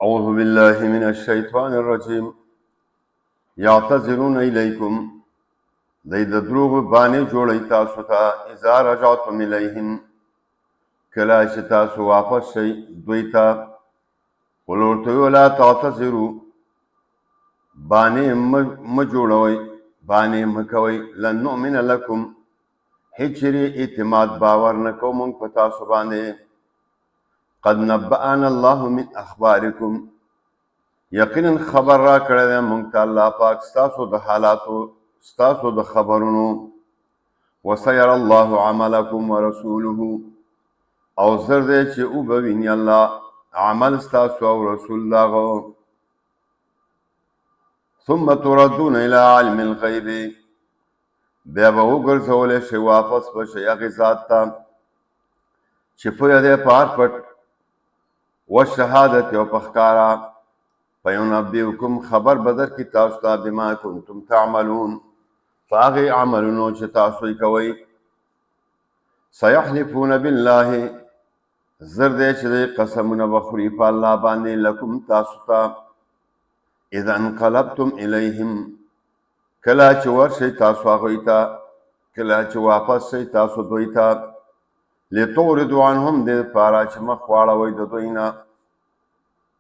أعوذ بالله من الشيطان الرجيم يعتذرون إليكم دی د دروغ باندې جوړی تاسو ته اذا رجعتم الیهم کله چې تاسو واپس شئ دوی ته قل ورته ولا تعتذروا باندې م جوړوئ باندې م کوئ لن نؤمن لکم هجري اعتماد باور نه کوو موږ په تاسو باندې قد نبأنا الله من اخبارکم یقینا خبر را کړی دی موږ ته الله پاک ستاسو د حالاتو ستاسو د خبرونو وسير الله عملكم ورسوله او زر دی چې او به ویني الله عمل ستاسو او رسول داغو ثم تردون الى علم الغیب بیا به وګرځولی شئ واپس به شئ هغې ذات ته چې پوهه دی په هر پټ والشهادت او په ښکاره فینبئکم خبر بدر کی تاسو ته بما کنتم تعملون فاغی عملونو چې تاسو یې کوئ سیحلفون بالله زر دی چې دی قسمونه به خوري په الله باندې لکم تاسو ته اذا انقلبتم الیهم کله چې ورشئ تاسو هغوی ته کله چې واپس شئ تاسو دوی ته لتعرضوا عنهم دې دپاره چې مخ واړوئ د دوی نه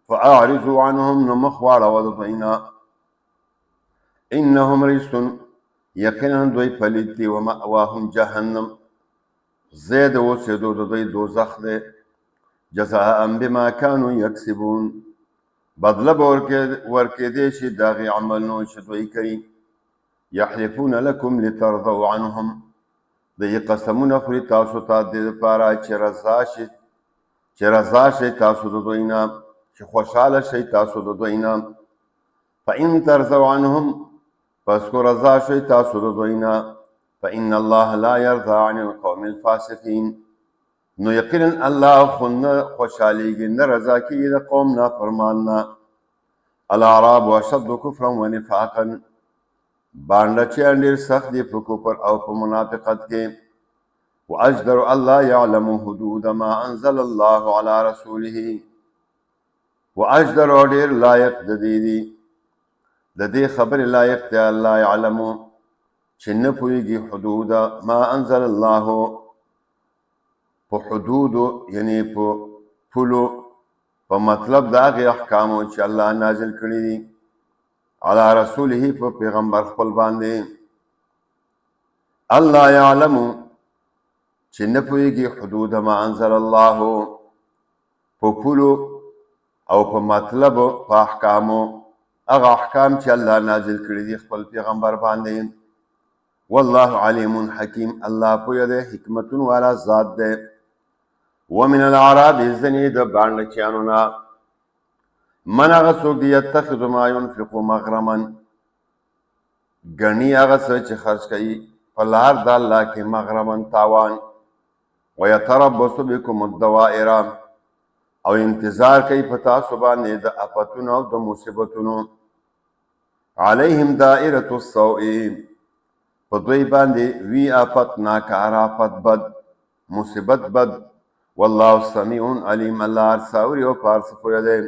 فاعرضوا عنهم نو مخ واړوه د دوی نه انهم رجس یقینا دوی پلید دي ومأواهم جهنم ځای د اوسېدو د دوی دوزخ دی جزاء بما كانوا یکسبون بدله به ورکېدی شي د هغې عملونو چې دوی کوي یحلفون لکم لترضوا عنهم دوی قسمونه خوري تاسو ته دې دپاره چې رضا شئ تاسو د دوی نه چې خوشحاله شئ تاسو د دوی نه فإن ترضوا عنهم پس کو رضا شئ تاسو د دوی نه فإن الله لا يرضى عن القوم الفاسقين نو یقینا الله خو نه خوشحالیږي نه رضا کېږي د قوم نافرمان نه الاعراب اشد کفرا ونفاقا بانډچیان ډېر سخت دي په کفر او په منافقت کې واجدر الله يعلم حدود ما انزل الله على رسوله واجدر او ډېر لایق د دې دي د دې خبرې لایق دی الله يعلم چې نه پوهېږي حدود ما انزل الله په حدودو یعنی په پولو په مطلب د هغې احکامو چې الله نازل کړي دي علی رسوله په پیغمبر خپل باندې الله يعلم چې نه پوهېږي حدود ما انزل الله په پولو او په مطلب په احکامو هغه احکام چې الله نازل کړي دي خپل پیغمبر باندې والله علیم حکیم الله پوهه دی حکمتون والا ذات دی ومن الاعراب ځینې د بانډچیانو نه من هغه څوک دی یتخذ ما ينفق مغرما ګڼي هغه څه چې خرڅ کوي په لار د الله کې مغرما تاوان ویتربص بکم الدوائر او انتظار کوي په تاسو باندې د آفتونو او د مصیبتونو علیهم دائرة السوء په دوی باندې وی آفت ناکار آفت بد مصیبت بد والله سمیع علیم الله هر څه اوري او په هر څه پوهه دی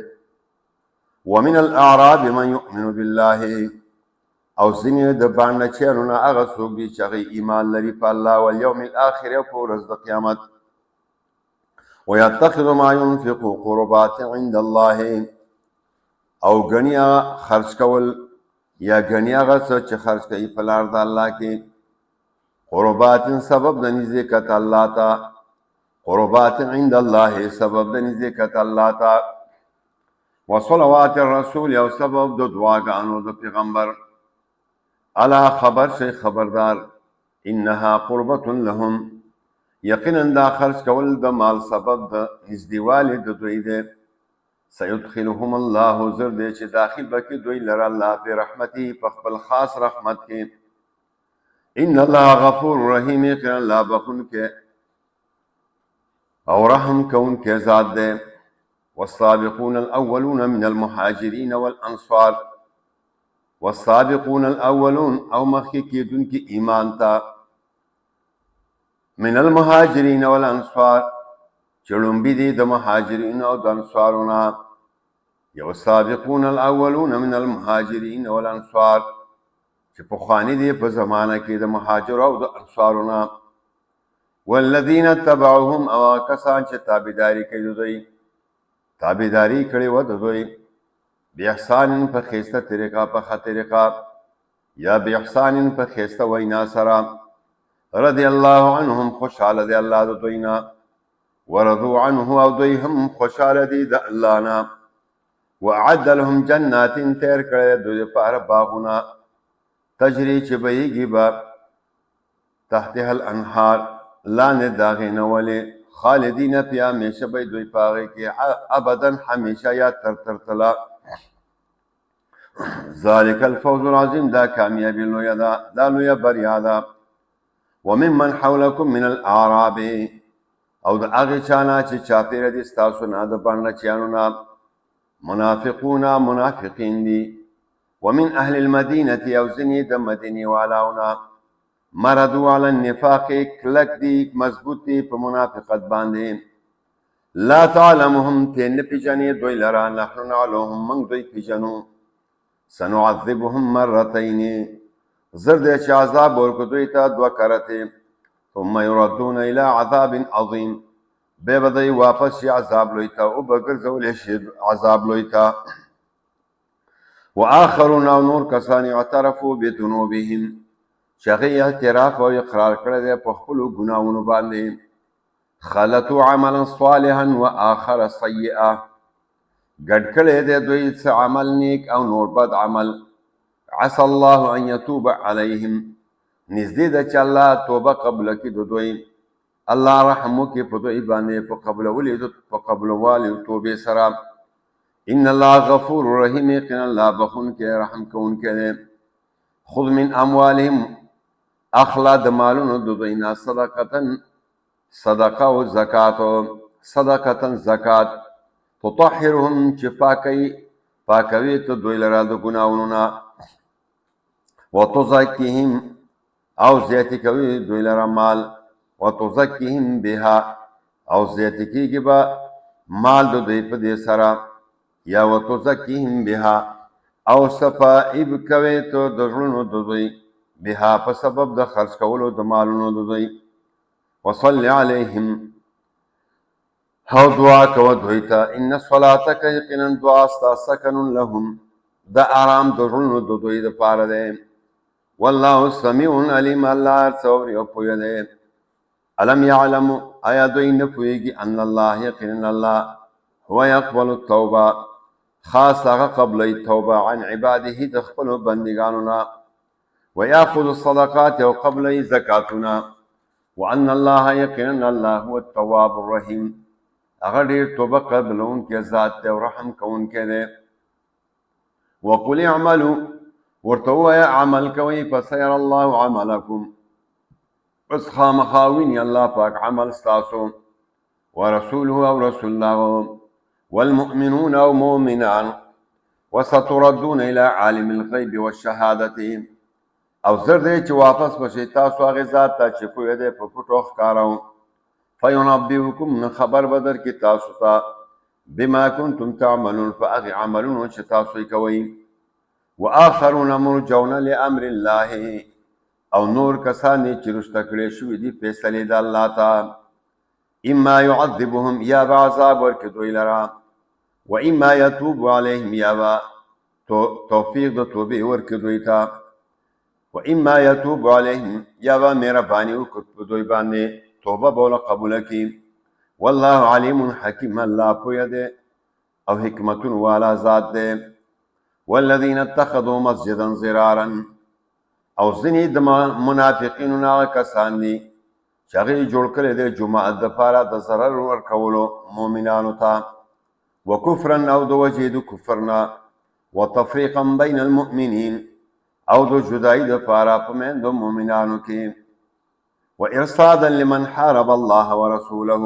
ومن الاعراب من يؤمن بالله او ځینې د بانډچیانو نه هغه څوک دي چې هغوی ایمان لري په الله والیوم الاخر او په ورځ د قیامت ويتخذ ما ينفق قربات عند الله او ګڼي هغه خرڅ کول یا ګڼي هغه څه چې خرڅ کوي په لار د الله کې قربات سبب د نزدېکت الله ته قربات عند الله سبب د نزدېکت الله ته وصلوات الرسول او سبب د دعاګانو د پیغمبر الا خبر شي خبردار انها قربة لهم یقینا دا خرڅ کول د مال سبب د نږدېوالي د دوی دی سيدخلهم الله زر دی چې داخل بکې دوی لره الله په رحمتي په خپل خاص رحمت کې ان الله غفور رحیم یقینا الله بخونکی او رحم کوونکی ذات دی والسابقون الاولون من المهاجرين والانصار والسابقون الاولون او مخکې کېدونکي ایمان ته من المهاجرين والانصار چې لومبي دي د مهاجرینو او د انصارو نه والسابقون الاولون من المهاجرين والانصار چې پخواني دي په زمانه کې د مهاجر او د انصارونه والذین تبعوهم او کسان چې تابعداري کوي دوی تابعداري کړي و دوی باحسان په خسته طریقه په ښه طریقه یا باحسان په خسته وینا سره رضی الله عنهم خوشاله دی الله د دوینا ورضوا عنه او دوی هم خوشاله دي د الله نه وعد لهم جنات تیر کړي دوی لپاره باغونه تجری چې بهیږي با تحتها الانهار لاندې داغې نه ولې خالدین فی همیشه به دوی پاغې کې ابدا همیشه یا تر تلا ذالک الفوز العظیم دا کامیابی لویه ده دا لویه بریا ده وممن حولکم من الاعراب او د هغې چانه چې چاپېره دي ستاسو نه د بڼچیانو نه منافقون منافقین دي ومن اهل المدینه او ځینې د مدینې والاونه مردوا علی النفاق کلک دي مضبوط دي په منافقت باندې لا تعلمهم ته نه پیژنې دوی لره نحن نعلمهم موږ دوی پیژنو سنعذبهم مرتين زر دې چې عذاب ورکړو دوی ته دوه کرته ثم يردون الى عذاب عظیم به بدای واپس شي عذاب لوی ته او بغرزول شي عذاب لوی ته واخرون نور کسان اعترفوا بذنوبهم شغی اعتراف او اقرار کړی دی په خپل ګناہوں باندې خلطوا عملا صالحا واخر سیئا ګډ کړی دی دوی څه عمل نیک او نور بد عمل عسى الله ان يتوب عليهم نزدې د چې الله توبه قبل کړي دوی الله رحم وکړي په دوی باندې په قبل ولید په قبل والي توبه سره ان الله غفور رحیم یقینا الله بخون کې رحم کون کې خذ من اموالهم اخلا د مالونو د دوینا صدقه او زکات صدقه زکات تطهرهم چې پاکوي ته دوی لرا د ګناہوں نه وتزکیهم او زیاتی کوي دوی لرا مال وتزکیهم بها او زیاتی کیږي با مال د دوی په دې سره یا وتزکیهم بها او صفائب کوي ته د ژوندو د دوی بها په سبب د خرج کولو د مالونو د دوی وصلی علیهم هو دعا کو دوی ته ان صلاتک یقینا دعا استا سکن لهم د آرام د ژوندو د دوی د پاره ده والله سمیع علیم الله څور یو پوی ده علم یعلم آیا دوی نه پویږي ان الله یقینا الله هو يقبل التوبه خاص هغه قبل توبه عن عباده د خپل بندگانو نه ويأخذ الصدقات او قبل زکاتنا وان الله يقين الله هو التواب الرحيم هغه ډیر توبه قبلون کې ذات او رحم کون کې ده وقل اعملوا ورتوا عمل کوي فسير الله عملكم پس خامخاوین الله پاک عمل استاسو ورسوله او رسول الله والمؤمنون او مؤمنان وستردون الى عالم الغيب والشهاده او زر دې چې واپس بشي تاسو هغه ذات ته چې په دې په پټو ښکارو فینبئکم خبر بدر کې تاسو ته بما كنتم تعملون فاغ عملون چې تاسو کوي واخرون مرجون لامر الله او نور کسانی چې رسته کړي شو دي فیصله د الله ته اما يعذبهم یا بعذاب ورک دوی لرا و اما يتوب عليهم یا توفیق د توبې ورک دوی ته و اما يتوب عليهم یا مهرباني وکړي دوی باندې توبه بوله قبول کړي والله علیم حکیم الله پوهه ده او حکمتون والا ذات ده والذین اتخذوا مسجدا ضرارا او ځینې د منافقینو نه کسان دي چې هغه جوړ کړی دی جماعت د پاره د ضرر ورکولو مؤمنانو ته وکفرا او د وجې د کفرنا وتفریقا بین المؤمنین او د جدای د پاره په منځ د مؤمنانو کې وارصادا لمن حارب الله ورسوله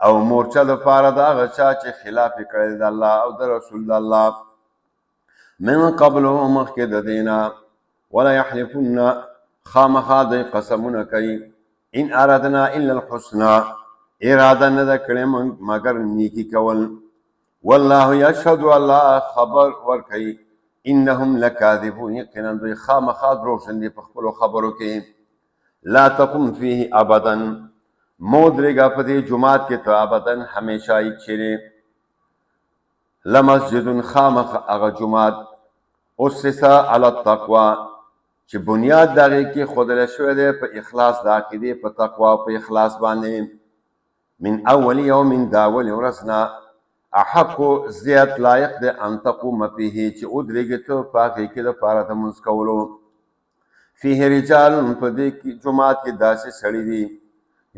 او مورچه د پاره د هغه چا چې خلاف کړی د الله او د رسول الله من قبل مخکې د دینا ولا يحلفن خامخا د قسمونه کوي ان ارادنا الا الحسنى اراده نه کړي مگر نیکی کول والله یشهد الله خبر ورکوي انهم لکاذبون یقینا دوی خامخا دروغجن دي په خپلو خبرو کې. لا تقم فيه ابدا مودرګه په دې جمعات کې ته ابدا همیشه یې چیرې لمسجد خامخ هغه جمعات اسسا علی التقوی چې بنیاد دغه کې خودل شوی دی په اخلاص د عقیدې په تقوا او په اخلاص باندې. من اول یوم دا اول ورځ احق زیات لایق دی ان تقوم فيه چې ودرېږي ته په هغې کې دپاره د لمونځ کولو. فيه رجال په دې کې جمعات کې داسې سړي دي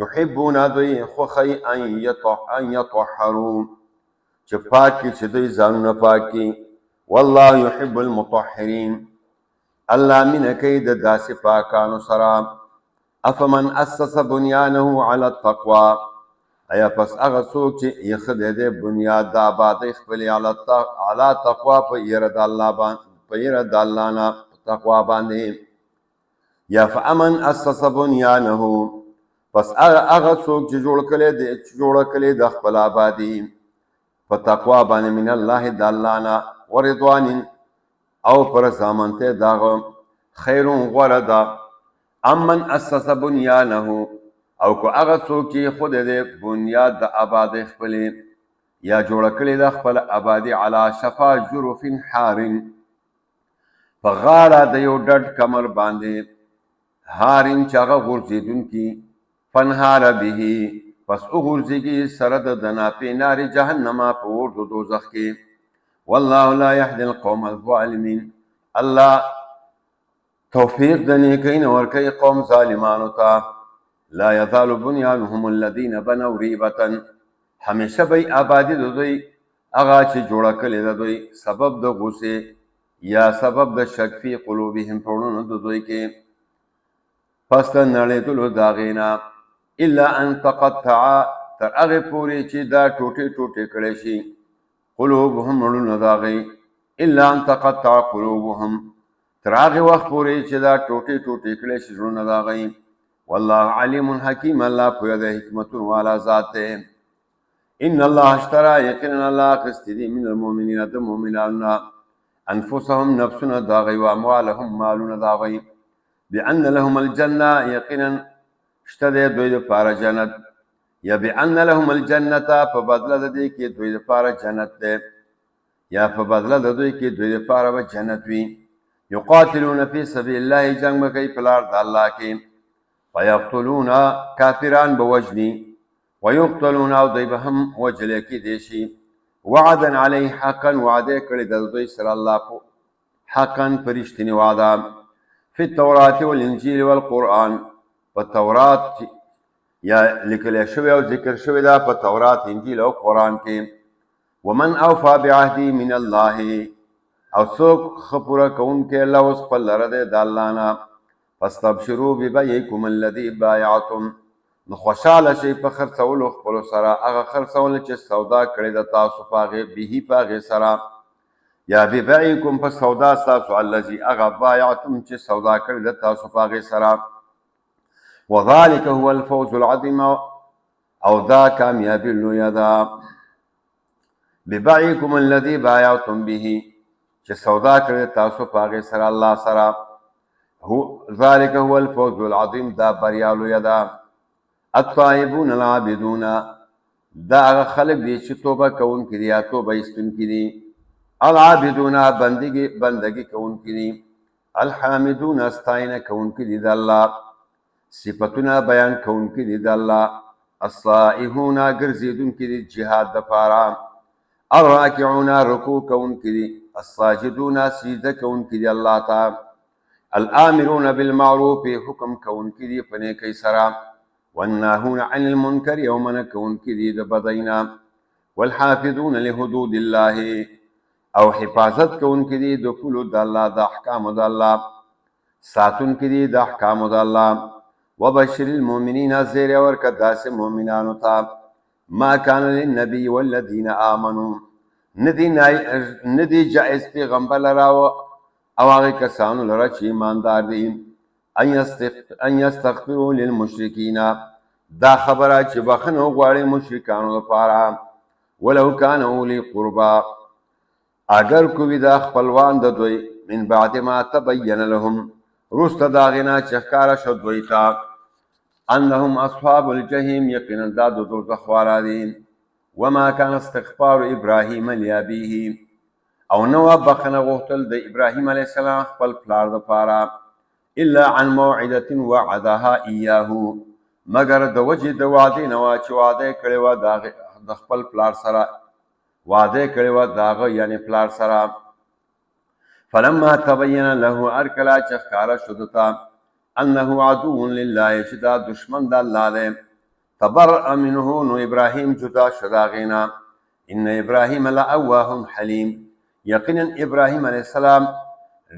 یحبون دوی خوښوي ان یطهروا چې پاک کړي چې دوی ځانونه پاک کړي. والله يحب المطهرین الله مینه کوي د داسې پاکانو سره. افمن اسس بنیانه علی التقوی ایا پس هغه څوک چې ایښی دی بنیاد د آبادۍ خپلې علی تقوا په یره د الله باندې په یره د الله نه تقوا باندې. یا فامن اسس بنیانه پس هغه څوک چې جوړه کړې د خپل آبادي په تقوا باندې من الله د الله نه ورضوان او پر زامنته داغه خیرون غوره ده. امن اسس بنیانه او که هغه څوک چې خود دې بنیاد د آبادۍ خپلې یا جوړه کړې د خپل آبادي علی شفا جرف حار په غاړه د یو ډډ کمر باندې حارن چې هغه غورځېدونکي فنهار به پس وغورځېږي سره د دناپې نار جهنم په اور د دوزخ کې. والله لا يهدي القوم الظالمين الله توفیق د نیکۍ نه ورکوي قوم ظالمانو ته. لا یزال بنیانهم الذین بنوا ریبة همیشه به آبادي د دوی هغه چې جوړه کړې د دوی سبب د غصې یا سبب د شک فی قلوبهم په زړونو د دوی کې پس د نړېدلو د هغې نه الا ان تقطع تر هغې پورې چې دا ټوټې ټوټې کړی شي قلوبهم زړونه د هغې الا ان تقطع قلوبهم تر هغې وخت پورې چې دا ټوټې ټوټې کړی شي زړونه د هغې. والله علیم حکیم الله پوهه د حکمتونو والا ذات دی. ان الله اشترى یقینا الله اخیستی دی من المؤمنین د مؤمنانو انفسهم نفسونه د هغوی و اموالهم مالونه د هغوی بان لهم الجنه یقینا شته دی دوی دپاره جنت یا بان لهم الجنه په بدله د دې کې دوی دپاره جنت دی یا په بدله د دوی کې دوی دپاره به جنت وي. یقاتلون فی سبیل الله جنګ به کوي په لار د الله کې فیقتلون کافران به وجني ویقتلون او دوی به هم وجلی کیدی شي. وعدا علیه حقا وعده کړې د دوی سره الله حقا په رښتینې وعده فی التورات والانجیل والقرآن په تورات یا لیکلی شوی او ذکر شوی ده په تورات انجیل او قرآن کې. ومن اوفا بعهدی من الله او څوک ښه پوره کوونکی الله اوس خپل لره دی د الله نه. فاستبشروا ببیعکم الذی بایعتم نو خوشحاله شئ په خرڅولو خپلو سره هغه خرڅول چې سودا کړې ده تاسو په هغې به په هغې سره یا ببیعکم په سودا ستاسو الذي هغه بایعتم چې سودا کړې ده تاسو په هغې سره. وذلک هو الفوز العظیم او دا کامیابي لویه ده. ببیعکم الذي بایعتم به چې سودا کړې تاسو په هغې سره الله سره. ذلك هو الفوز العظیم دا بریا لویه ده. الطائبون العابدون دا هغه خلک دي چې توبه کوونکي دي یا توبه ایستونکي دي. العابدون بندګي کوونکي دي. الحامدون ستاینه کوونکي دي د الله صفتونه بیان کوونکي دي د الله. الصائحون ګرځېدونکي دي جهاد دپاره. الراکعون رکوع کوونکي دي. الساجدون سجده کوونکي دي الله ته. الامرون بالمعروف حکم کوونکي دي په نیکۍ سره. والناهون عن المنکر او منع کوونکي دي د بدۍ نه. والحافظون لحدود الله او حفاظت کوونکي دي د پولو د الله د احکامو د الله ساتونکي دي د احکامو د الله. وبشر المؤمنین زیری ورکړه داسې مؤمنانو ته ما کان للنبي والذین آمنوا ندی جائز پیغمبر لره او هغه کسانو لره چې ایماندار دي ان یستغفروا للمشرکین دا خبره چې بخنه وغواړي مشرکانو لپاره ولو كان اولی قربا اگر کوي دا خپلوان د دوی من بعد ما تبین لهم رست داغنا چخکارا شو دوی تا انهم اصحاب الجحیم یقینا دا د دوزخ والا دي وما كان استغفار ابراهیم لابيه او نو بخنه غوښتل د ابراهیم علیه السلام خپل پلار د پاره الا عن موعده وعدها اياه مگر د وجه د وعده نو چې وعده کړي و د خپل پلار سره وعده کړي و داغه یعنی پلار سره فلما تبين له ارکلا چخکارا شدتا انه عدو لله شدا دشمن د الله دی تبرأ منه نو ابراهیم جدا شداغینا ان ابراهیم لأواه حلیم یقینا ابراهیم علیہ السلام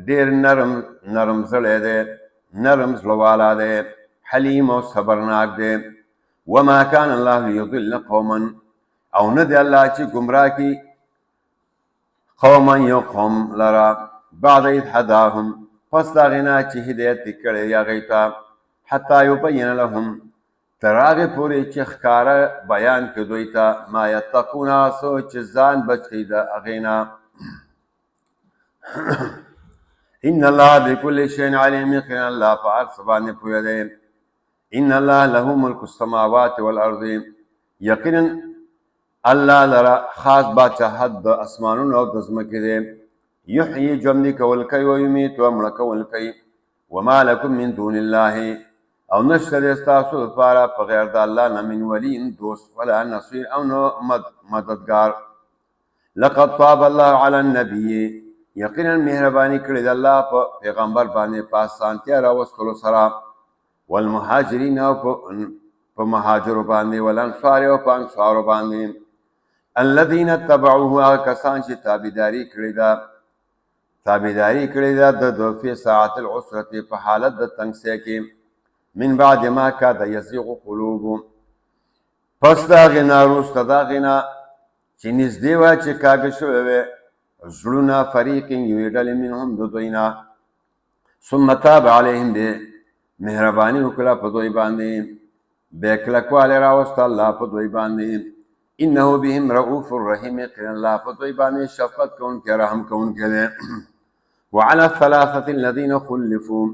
ډیر نرم زړه دی نرم زړوالا دی حلیم او صبرناک دی وما كان الله ليضل قوما او نه دی الله چې گمراه کی قوما یو قوم لرا بعد اذ هداهم پس دا غنا چې هدایت کړي یا غیتا حتا یبین لهم تراغه پوری چې ښکارا بیان کړي تا ما یتقون سوچ ځان بچی دا غینا ان الله بكل شيء عليم يقين الله فارسبان پوهه ان الله له ملك السماوات والارض یقینا الله لرا خاص بادشاہت د اسمانونو او د ځمکې دی یحیی ژوندي کول کوي او یمیت او مړه کول کوي وما لكم من دون الله او نشته ستاسو لپاره په غیر د الله نه من ولی دوست ولا نصير او نو مددگار لقد طاب الله على النبي یقینا مهرباني کړې د الله په پیغمبر باندې پاسانتیا راوستلو سره والمهاجرین او په مهاجرو باندې ولانصار او په انصارو باندې الذين تبعوه کسان چې تابعداري کړې ده د فی ساعت العسرة په حالت د تنگسه کې من بعد ما کاد یزیغ قلوب پس دا غنا روست دا غنا چې نږدې و چې کاږه شوی وي زړونه فریق یو ډلې منهم د دوینا ثم تاب علیهم به مهرباني وکړه په دوی باندې به کلکواله راوست الله په دوی باندې انه بهم رؤوف الرحیم کړه الله په دوی باندې شفقت کوونکی رحم کوونکی دی وعلى الثلاثه الذين خلفوا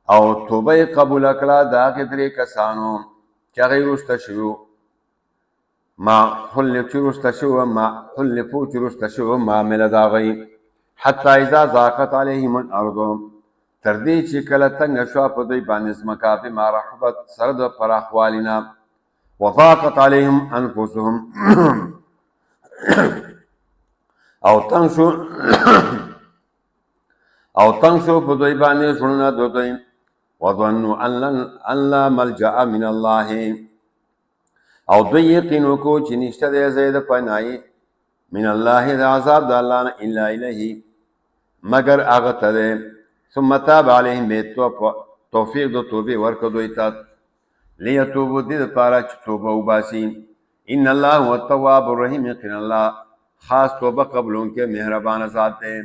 او توبه قبول کړه دا غدري کسانو چې غیر واستشو ما حلفو ما مل دا غي حتى اذا ضاقت عليهم الارض تر دې چې کله تنگ شو په دوی باندې زمکا ما رحبت سرد پراخوالنا وضاقت عليهم انفسهم او تنشو په دوی باندې شونه دوی وظنوا ان لا ملجأ من الله او دوی یقین وکړو چې نشته د زید پناه من الله د عذاب د الله نه الا الیه مگر هغه ته ثم تاب علیهم توفیق د توبه ورکړ دوی ته لیتوبوا دې لپاره چې توبه وباسي ان الله هو التواب الرحیم یقین الله خاص توبه قبولونکې مهربان ذات دی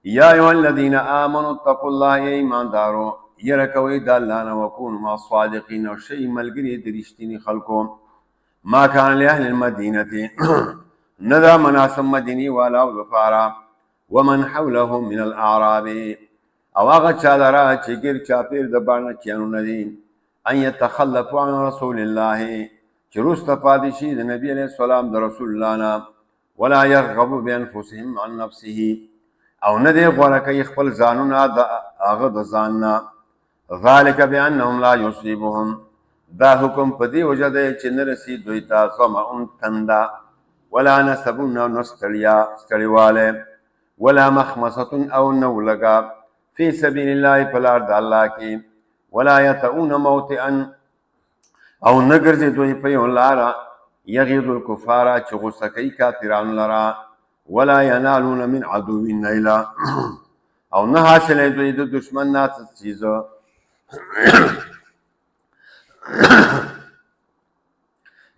یا ایها الذین آمنوا اتقوا الله ایماندارو يرکوي د الله نه وکونو ما صادقین او شی ملګری د رښتینی خلکو ما كان لاهل المدینه نذا مناسب مدینی والا او غفارا ومن حولهم من الاعراب او هغه چا لرا چې ګر چاپیر د باندې کینو ندی ان يتخلفوا عن رسول الله چې روسته پادشي د نبی علیہ السلام د رسول الله نه ولا يرغبوا بانفسهم عن نفسه او نه دی غوړه کوي خپل ځانونه د هغه د ځان نه ذالک بانهم لا يصيبهم دا حکم په دی وجه دی چې نرسي دوی ته ظمأ تندا ولا نصب ستړیواله ولا مخمصه او نو لگا فی سبیل الله فلار د الله کې ولا يتؤون موطئا او نګرځي دوی په یو لارا یغیظ الکفار چې غوسه کوي کافرانو لرا ولا ينالون من عدو نيلا او نه حاصل دوی د دشمن نه چیزو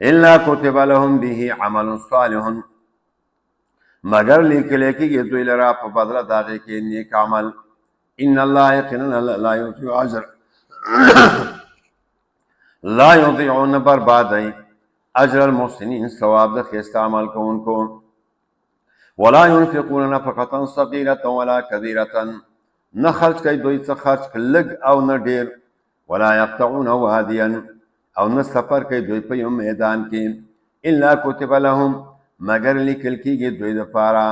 الا كتب لهم به عمل صالح مگر لیکل کېږي دوی لرا په بدله داغه کې نیک عمل ان الله يقينا لا يضيع اجر لا يضيعون بربادي اجر المحسنین ثواب د خیسته عمل کوونکو. ولا ينفقون نفقة صغيرة ولا كبيرة، نه خرج کوي دوی څه خرج لږ او نه ډیر. ولا يقطعون واديا، او نه سفر کوي دوی په یو میدان کې. الا كتب لهم، مگر لیکل کېږي دوی دپاره.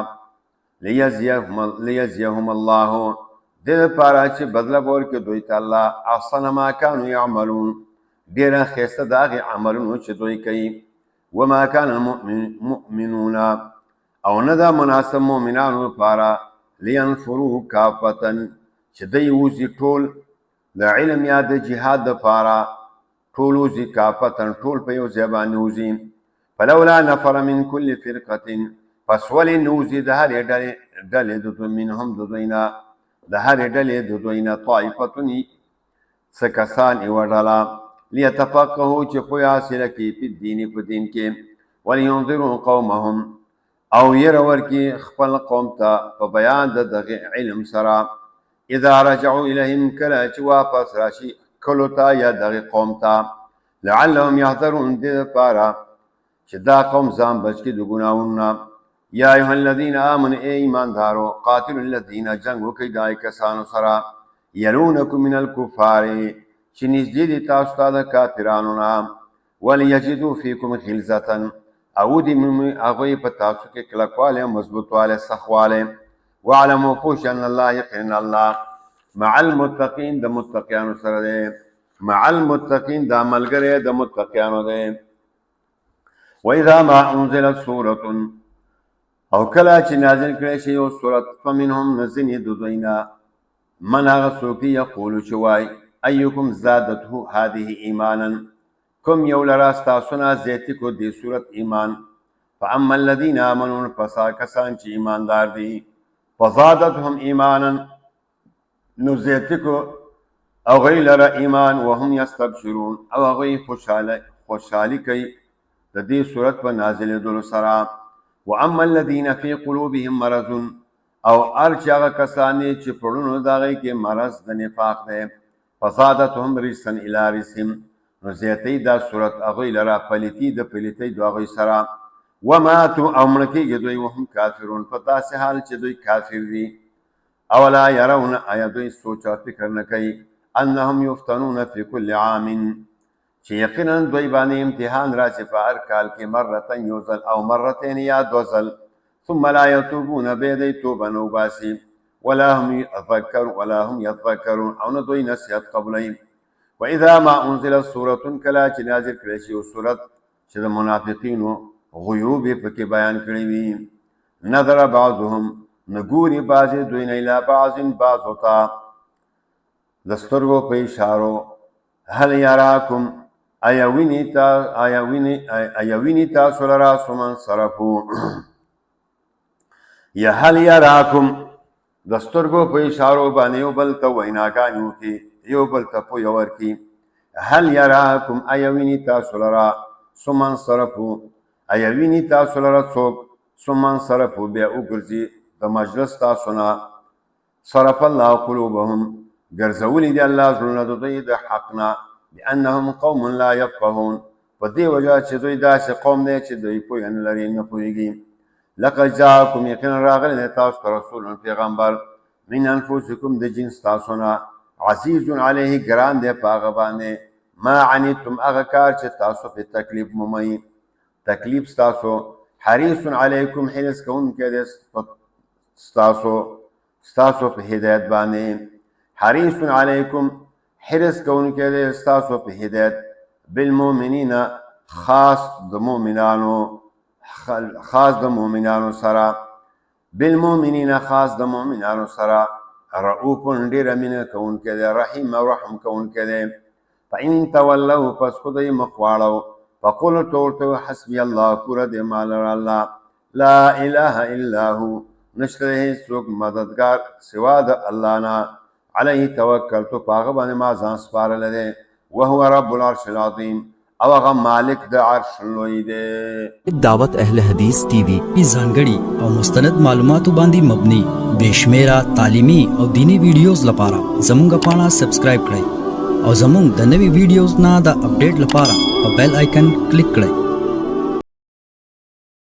لیجزیهم الله، دې دپاره چې بدله به ورکړي دوی ته الله احسن ما كانوا يعملون، ډېره ښایسته د هغې عملونو چې دوی کوي. وما كان المؤمنون، او نه ده مناسب مؤمنانو لپاره لینفروا کافة، چې دوی وځي ټول د علم یا د جهاد دپاره، ټول وځي کافتن، ټول په یو ځای باندې وځي. فلولا نفر من كل فرقة، پس ولې نه وځي د هرې ډلې د دوی منهم د دوی نه، د هرې ډلې د دوی نه طائفتون څه کسان یوه ډله، لیتفقهوا چې پوهه حاصله کړي په دین په دین کې. ولینذروا قومهم، او یره ورکړي خپل قوم ته په بیان د دغه علم سره. اذا رجعوا الیهم، کله چې واپس راشي کلو ته یا دغه قوم ته. لعلهم یحذرون، دې دپاره چې دا قوم ځان بچ کړي د ګناهونو نه. یا ایها الذین آمنوا، ای ایماندارو، قاتلوا الذین، جنګ وکړئ د کسانو سره، یلونکم من الکفار، چې نږدې دي تاسو ته د کافرانو نه. ولیجدوا فیکم غلظة، او دې مومي هغوی په تاسو کې کلکوالی، مضبوطوالی، سخوالی. واعلموا پوه ان الله، یقینا الله مع المتقین، د متقیانو سره دی. مع المتقین، دا ملګری د متقیانو دی. واذا ما انزلت سورة، او کله چې نازل کړی شي یو سورت، فمنهم، ځینې د دوی نه، من هغه څوک دی یقولو چې وایي ایکم زادته هذه ایمانا، کوم یو لره ستاسو نه زیاتې کو دې صورت ایمان. فاما الذین آمنوا، پس هغه کسان چې ایماندار دي، فزادتهم ایمانا، نو زیاتې کو هغوی لره ایمان. وهم یستبشرون، او هغوی خوشحالي کوي د دې صورت په نازلېدلو سره. واما الذین فی قلوبهم مرض، او هر چې هغه کسان چې په زړونو د هغوی کې مرض د نفاق دی، فزادتهم رجسا الی رجسهم، نو زیاتوي دا صورت هغوی لره پلیتي د پلیتۍ د هغوی سره. وماتوا، او مړه کېږي دوی وهم کافرون، په داسې حال چې دوی کافر دي. اولا یرون، آیا دوی سوچ او فکر نه کوي، انهم یفتنون فی کل عام، چې یقینا دوی باندې امتحان راځي په هر کال کې، مرتين یو ځل، او مرتين یا دو ځل. ثم لا یتوبون، بیا دوی توبه نه وباسي. ولا هم یذکرون، او نه دوی نصیحت قبلوي. واذا ما انزلت سورة، کله چې نازل کړی شي یو سورت چې د منافقینو غیوب یې پکې بیان کړی وي. نظر بعضهم، نګوري بعضې دوی نه الی بعض، بعضو ته د سترګو په اشارو. هل یراکم، آیا ویني تاسو لره ثم انصرفوا، یا هل یراکم، د سترګو په اشارو باندې یو بل ته ویناګانې وکړي، یو بل ته پویه ورکړي. هل یراکم، آیا ویني تاسو لره ثم انصرفوا، آیا ویني تاسو لره څوک ثم انصرفوا، بیا وګرځي د مجلس تاسو نه. صرف الله قلوبهم، ګرځولي دي الله زړونه د دوی د حق نه. بانهم قوم لا یفقهون، په دې وجه چې دوی داسې قوم دی چې دوی پوهه نه لري، نه پوهېږي. لقد جاءکم، یقینا راغلی دی تاسو ته رسول، پیغمبر، من انفسکم، د جنس تاسو نه، عزیز علیه، ګران دی په هغه باندې، ما عنیتم، هغه کار چې تاسو په تکلیف مومئ، تکلیف ستاسو. حریص علیکم، حرص کوونکی دی ستاسو په هدایت باندې. حریص علیکم، حرص کوونکی دی ستاسو په هدایت. بالمؤمنین، خاص د مؤمنانو سره. بالمؤمنین، خاص د مؤمنانو سره. رؤوف، ډېره مینه کوونکی دی، رحیم او رحم کوونکی دی. فإن تولوا، پس خدای مخ واړو، فقل ورته حسبي الله، پوره دی ما لره الله، لا اله الا هو، نشته هیڅوک مددگار سوا د الله نه. علیه توکلت، په هغه باندې ما ځان سپارلی دی. وهو رب العرش العظیم، او هغه مالک د عرش لوی دی. دعوت اهل حدیث ٹی وی ځانګړي او مستند معلوماتو باندې مبني بشمیره تعلیمي او دینی ویډیوز لپاره زموږ پاڼه سبسکرایب کړئ، او زموږ د نوي ویډیوز نه د اپډیټ لپاره په بیل آیکن کلیک کړئ.